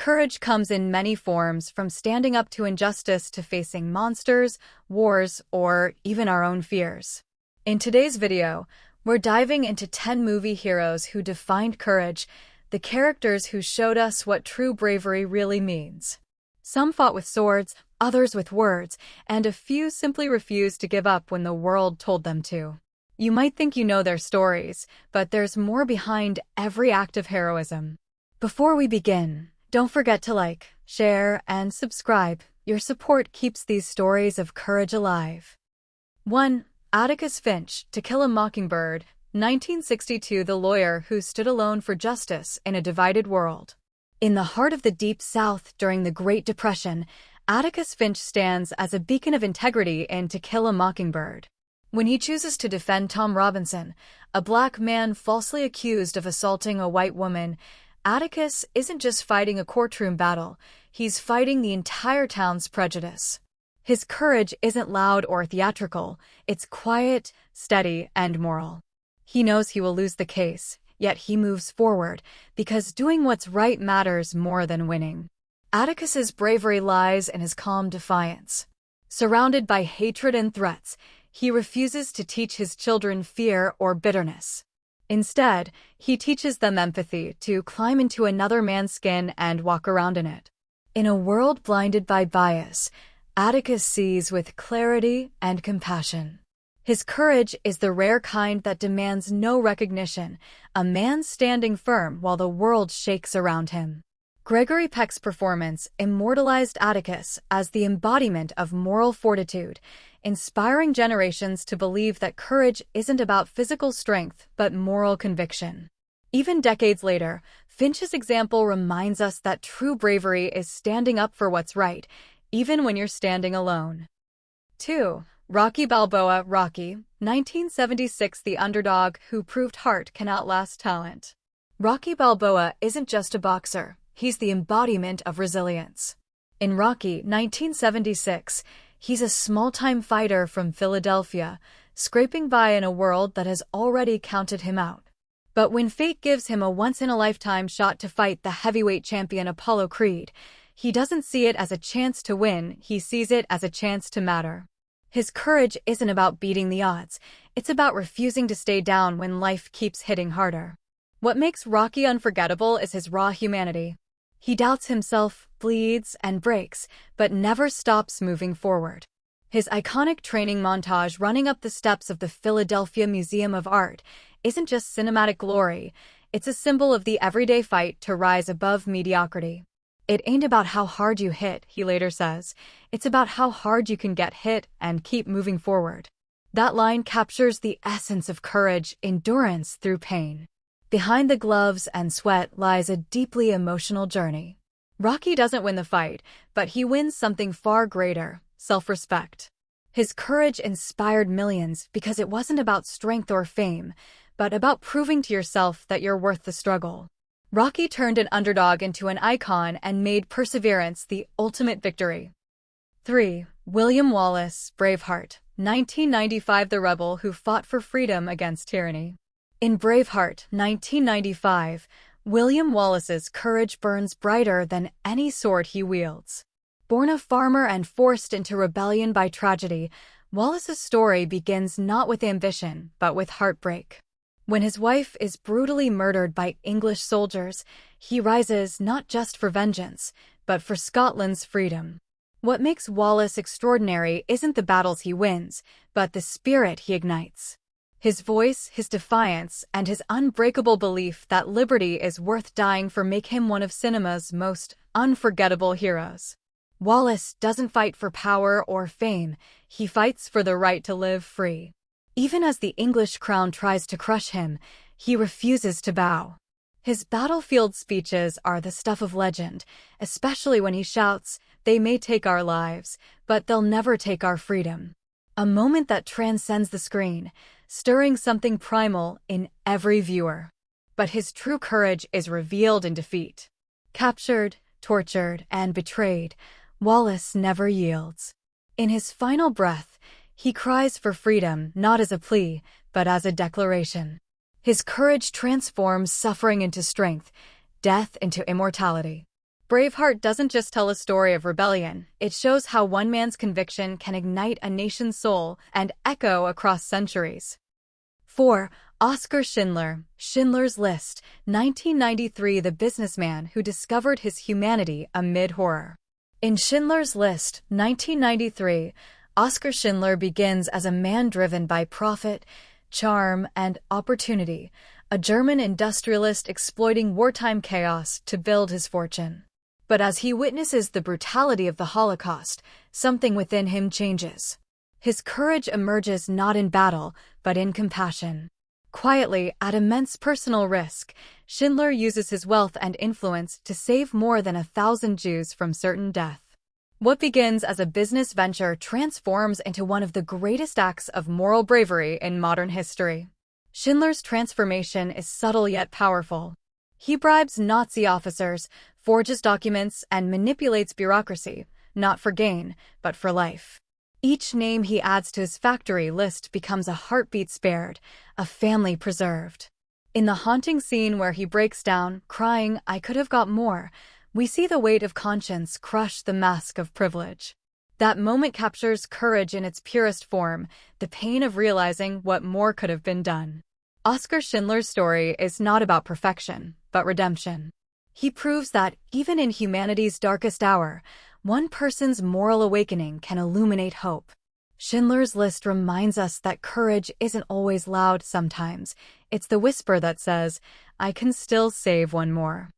Courage comes in many forms, from standing up to injustice to facing monsters, wars, or even our own fears. In today's video, we're diving into 10 movie heroes who defined courage, the characters who showed us what true bravery really means. Some fought with swords, others with words, and a few simply refused to give up when the world told them to. You might think you know their stories, but there's more behind every act of heroism. Before we begin, don't forget to like, share, and subscribe. Your support keeps these stories of courage alive. 1. Atticus Finch, To Kill a Mockingbird, 1962. The lawyer who stood alone for justice in a divided world. In the heart of the Deep South during the Great Depression, Atticus Finch stands as a beacon of integrity in To Kill a Mockingbird. When he chooses to defend Tom Robinson, a black man falsely accused of assaulting a white woman, Atticus isn't just fighting a courtroom battle, he's fighting the entire town's prejudice. His courage isn't loud or theatrical, it's quiet, steady, and moral. He knows he will lose the case, yet he moves forward, because doing what's right matters more than winning. Atticus's bravery lies in his calm defiance. Surrounded by hatred and threats, he refuses to teach his children fear or bitterness. Instead, he teaches them empathy, to climb into another man's skin and walk around in it. In a world blinded by bias, Atticus sees with clarity and compassion. His courage is the rare kind that demands no recognition, a man standing firm while the world shakes around him. Gregory Peck's performance immortalized Atticus as the embodiment of moral fortitude, inspiring generations to believe that courage isn't about physical strength but moral conviction. Even decades later, Finch's example reminds us that true bravery is standing up for what's right, even when you're standing alone. 2. Rocky Balboa, Rocky, 1976. The underdog who proved heart can outlast talent. Rocky Balboa isn't just a boxer, he's the embodiment of resilience. In Rocky, 1976, he's a small-time fighter from Philadelphia, scraping by in a world that has already counted him out. But when fate gives him a once-in-a-lifetime shot to fight the heavyweight champion Apollo Creed, he doesn't see it as a chance to win, he sees it as a chance to matter. His courage isn't about beating the odds, it's about refusing to stay down when life keeps hitting harder. What makes Rocky unforgettable is his raw humanity. He doubts himself, bleeds, and breaks, but never stops moving forward. His iconic training montage running up the steps of the Philadelphia Museum of Art isn't just cinematic glory, it's a symbol of the everyday fight to rise above mediocrity. It ain't about how hard you hit, he later says, it's about how hard you can get hit and keep moving forward. That line captures the essence of courage, endurance through pain. Behind the gloves and sweat lies a deeply emotional journey. Rocky doesn't win the fight, but he wins something far greater, self-respect. His courage inspired millions because it wasn't about strength or fame, but about proving to yourself that you're worth the struggle. Rocky turned an underdog into an icon and made perseverance the ultimate victory. 3. William Wallace, Braveheart, 1995. The rebel who fought for freedom against tyranny. In Braveheart, 1995, William Wallace's courage burns brighter than any sword he wields. Born a farmer and forced into rebellion by tragedy, Wallace's story begins not with ambition, but with heartbreak. When his wife is brutally murdered by English soldiers, he rises not just for vengeance, but for Scotland's freedom. What makes Wallace extraordinary isn't the battles he wins, but the spirit he ignites. His voice, his defiance, and his unbreakable belief that liberty is worth dying for make him one of cinema's most unforgettable heroes. Wallace doesn't fight for power or fame, he fights for the right to live free. Even as the English crown tries to crush him, he refuses to bow. His battlefield speeches are the stuff of legend, especially when he shouts, "They may take our lives, but they'll never take our freedom." A moment that transcends the screen, stirring something primal in every viewer. But his true courage is revealed in defeat. Captured, tortured, and betrayed, Wallace never yields. In his final breath, he cries for freedom not as a plea, but as a declaration. His courage transforms suffering into strength, death into immortality. Braveheart doesn't just tell a story of rebellion, it shows how one man's conviction can ignite a nation's soul and echo across centuries. 4. Oskar Schindler, Schindler's List, 1993. The businessman who discovered his humanity amid horror. In Schindler's List, 1993, Oskar Schindler begins as a man driven by profit, charm, and opportunity, a German industrialist exploiting wartime chaos to build his fortune. But as he witnesses the brutality of the Holocaust, something within him changes. His courage emerges not in battle, but in compassion. Quietly, at immense personal risk, Schindler uses his wealth and influence to save more than 1,000 Jews from certain death. What begins as a business venture transforms into one of the greatest acts of moral bravery in modern history. Schindler's transformation is subtle yet powerful. He bribes Nazi officers, forges documents, and manipulates bureaucracy, not for gain, but for life. Each name he adds to his factory list becomes a heartbeat spared, a family preserved. In the haunting scene where he breaks down, crying, "I could have got more," we see the weight of conscience crush the mask of privilege. That moment captures courage in its purest form, the pain of realizing what more could have been done. Oskar Schindler's story is not about perfection, but redemption. He proves that, even in humanity's darkest hour, one person's moral awakening can illuminate hope. Schindler's List reminds us that courage isn't always loud sometimes. It's the whisper that says, "I can still save one more."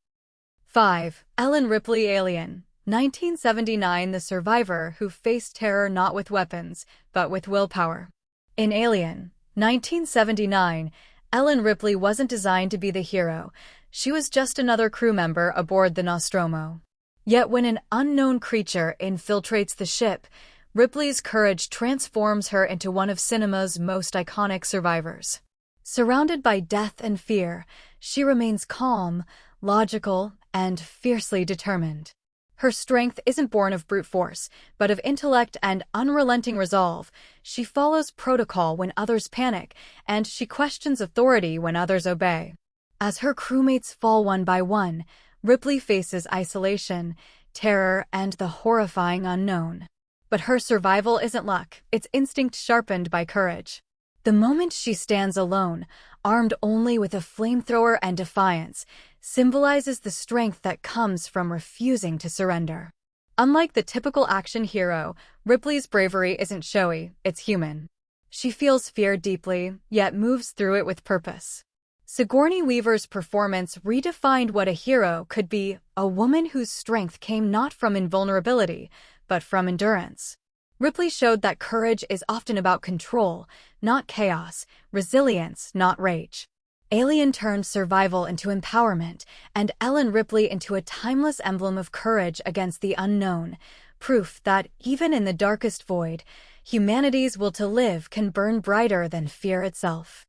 5. Ellen Ripley, Alien, 1979. The survivor who faced terror not with weapons, but with willpower. In Alien, 1979, Ellen Ripley wasn't designed to be the hero. She was just another crew member aboard the Nostromo. Yet when an unknown creature infiltrates the ship, Ripley's courage transforms her into one of cinema's most iconic survivors. Surrounded by death and fear, she remains calm, logical, and fiercely determined. Her strength isn't born of brute force, but of intellect and unrelenting resolve. She follows protocol when others panic, and she questions authority when others obey. As her crewmates fall one by one, Ripley faces isolation, terror, and the horrifying unknown. But her survival isn't luck, it's instinct sharpened by courage. The moment she stands alone, armed only with a flamethrower and defiance, symbolizes the strength that comes from refusing to surrender. Unlike the typical action hero, Ripley's bravery isn't showy, it's human. She feels fear deeply, yet moves through it with purpose. Sigourney Weaver's performance redefined what a hero could be, a woman whose strength came not from invulnerability, but from endurance. Ripley showed that courage is often about control, not chaos, resilience, not rage. Alien turned survival into empowerment, and Ellen Ripley into a timeless emblem of courage against the unknown, proof that, even in the darkest void, humanity's will to live can burn brighter than fear itself.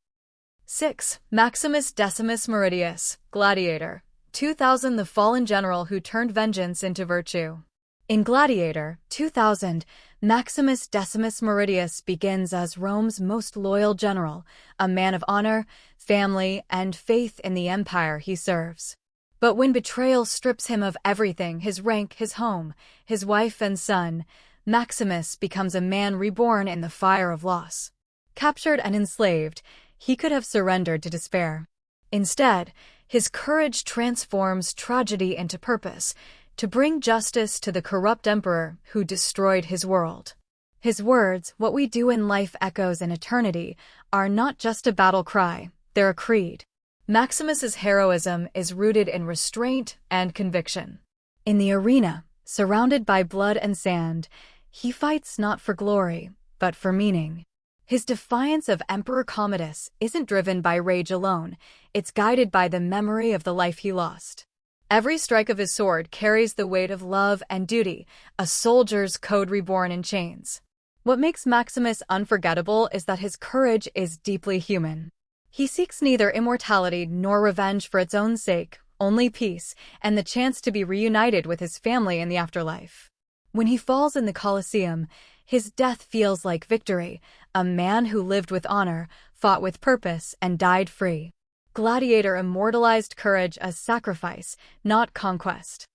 6. Maximus Decimus Meridius, Gladiator, 2000. The fallen general who turned vengeance into virtue. In Gladiator, 2000, Maximus Decimus Meridius begins as Rome's most loyal general, a man of honor, family, and faith in the empire he serves. But when betrayal strips him of everything, his rank, his home, his wife and son, Maximus becomes a man reborn in the fire of loss. Captured and enslaved, he could have surrendered to despair. Instead, his courage transforms tragedy into purpose, to bring justice to the corrupt emperor who destroyed his world. His words, "What we do in life echoes in eternity," are not just a battle cry, they're a creed. Maximus's heroism is rooted in restraint and conviction. In the arena, surrounded by blood and sand, he fights not for glory, but for meaning. His defiance of Emperor Commodus isn't driven by rage alone, it's guided by the memory of the life he lost. Every strike of his sword carries the weight of love and duty, a soldier's code reborn in chains. What makes Maximus unforgettable is that his courage is deeply human. He seeks neither immortality nor revenge for its own sake, only peace, and the chance to be reunited with his family in the afterlife. When he falls in the Colosseum, his death feels like victory, a man who lived with honor, fought with purpose, and died free. Gladiator immortalized courage as sacrifice, not conquest.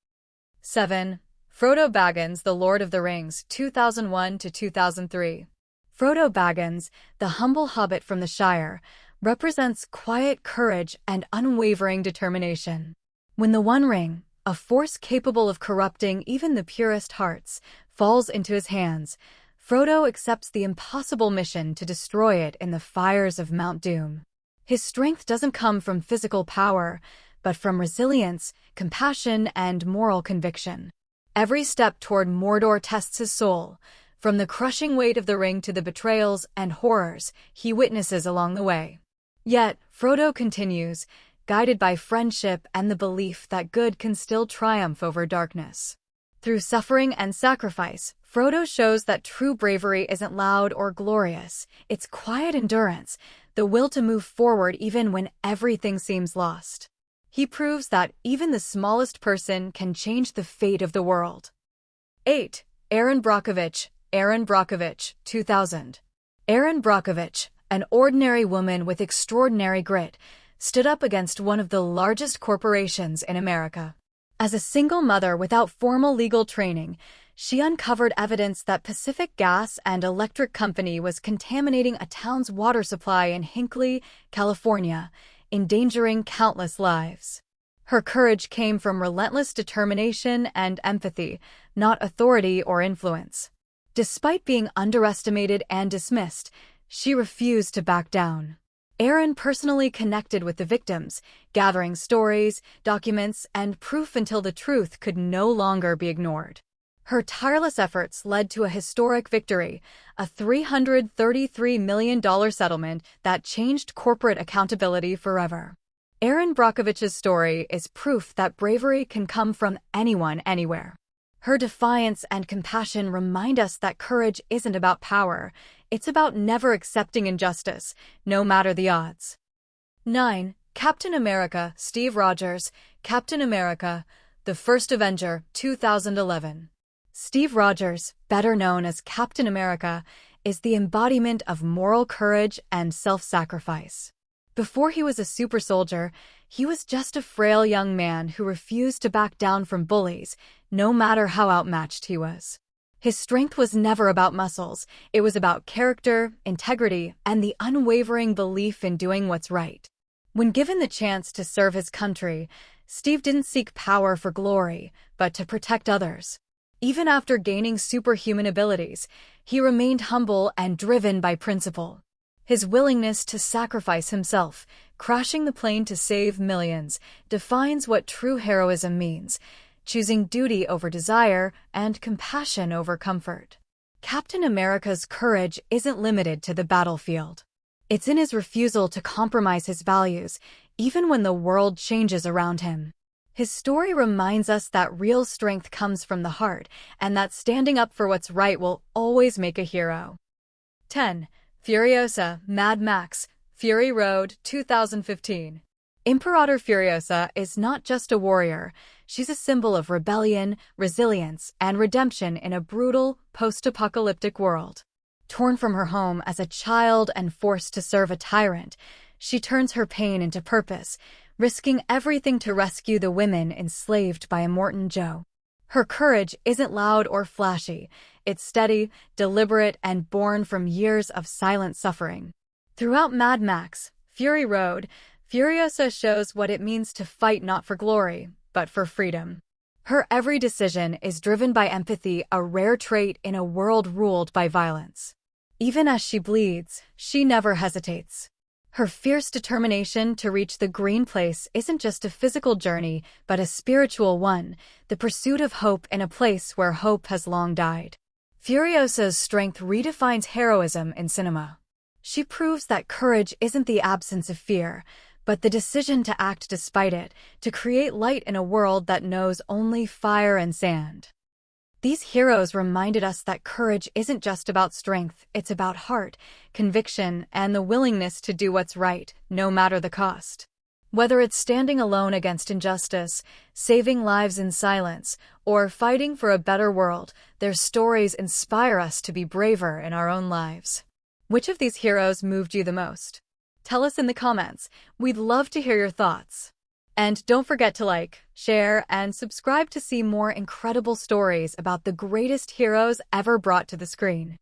7. Frodo Baggins, The Lord of the Rings, 2001 to 2003. Frodo Baggins, the humble hobbit from the Shire, represents quiet courage and unwavering determination. When the One Ring, a force capable of corrupting even the purest hearts, falls into his hands, Frodo accepts the impossible mission to destroy it in the fires of Mount Doom. His strength doesn't come from physical power, but from resilience, compassion, and moral conviction. Every step toward Mordor tests his soul, from the crushing weight of the ring to the betrayals and horrors he witnesses along the way. Yet, Frodo continues, guided by friendship and the belief that good can still triumph over darkness. Through suffering and sacrifice, Frodo shows that true bravery isn't loud or glorious. It's quiet endurance, the will to move forward even when everything seems lost. He proves that even the smallest person can change the fate of the world. 8. Erin Brockovich, 2000. Erin Brockovich, an ordinary woman with extraordinary grit, stood up against one of the largest corporations in America. As a single mother without formal legal training, she uncovered evidence that Pacific Gas and Electric Company was contaminating a town's water supply in Hinckley, California, endangering countless lives. Her courage came from relentless determination and empathy, not authority or influence. Despite being underestimated and dismissed, she refused to back down. Erin personally connected with the victims, gathering stories, documents, and proof until the truth could no longer be ignored. Her tireless efforts led to a historic victory, a $333 million settlement that changed corporate accountability forever. Erin Brockovich's story is proof that bravery can come from anyone, anywhere. Her defiance and compassion remind us that courage isn't about power, it's about never accepting injustice, no matter the odds. 9. Captain America, Steve Rogers, Captain America, The First Avenger, 2011. Steve Rogers, better known as Captain America, is the embodiment of moral courage and self-sacrifice. Before he was a super soldier, he was just a frail young man who refused to back down from bullies, no matter how outmatched he was. His strength was never about muscles, it was about character, integrity, and the unwavering belief in doing what's right. When given the chance to serve his country, Steve didn't seek power for glory, but to protect others. Even after gaining superhuman abilities, he remained humble and driven by principle. His willingness to sacrifice himself, crashing the plane to save millions, defines what true heroism means, choosing duty over desire and compassion over comfort. Captain America's courage isn't limited to the battlefield. It's in his refusal to compromise his values, even when the world changes around him. His story reminds us that real strength comes from the heart, and that standing up for what's right will always make a hero. 10. Furiosa, Mad Max, Fury Road, 2015. Imperator Furiosa is not just a warrior, she's a symbol of rebellion, resilience, and redemption in a brutal, post-apocalyptic world. Torn from her home as a child and forced to serve a tyrant, she turns her pain into purpose, risking everything to rescue the women enslaved by Immortan Joe. Her courage isn't loud or flashy, it's steady, deliberate, and born from years of silent suffering. Throughout Mad Max, Fury Road, Furiosa shows what it means to fight not for glory, but for freedom. Her every decision is driven by empathy, a rare trait in a world ruled by violence. Even as she bleeds, she never hesitates. Her fierce determination to reach the Green Place isn't just a physical journey, but a spiritual one, the pursuit of hope in a place where hope has long died. Furiosa's strength redefines heroism in cinema. She proves that courage isn't the absence of fear, but the decision to act despite it, to create light in a world that knows only fire and sand. These heroes reminded us that courage isn't just about strength, it's about heart, conviction, and the willingness to do what's right, no matter the cost. Whether it's standing alone against injustice, saving lives in silence, or fighting for a better world, their stories inspire us to be braver in our own lives. Which of these heroes moved you the most? Tell us in the comments. We'd love to hear your thoughts. And don't forget to like, share, and subscribe to see more incredible stories about the greatest heroes ever brought to the screen.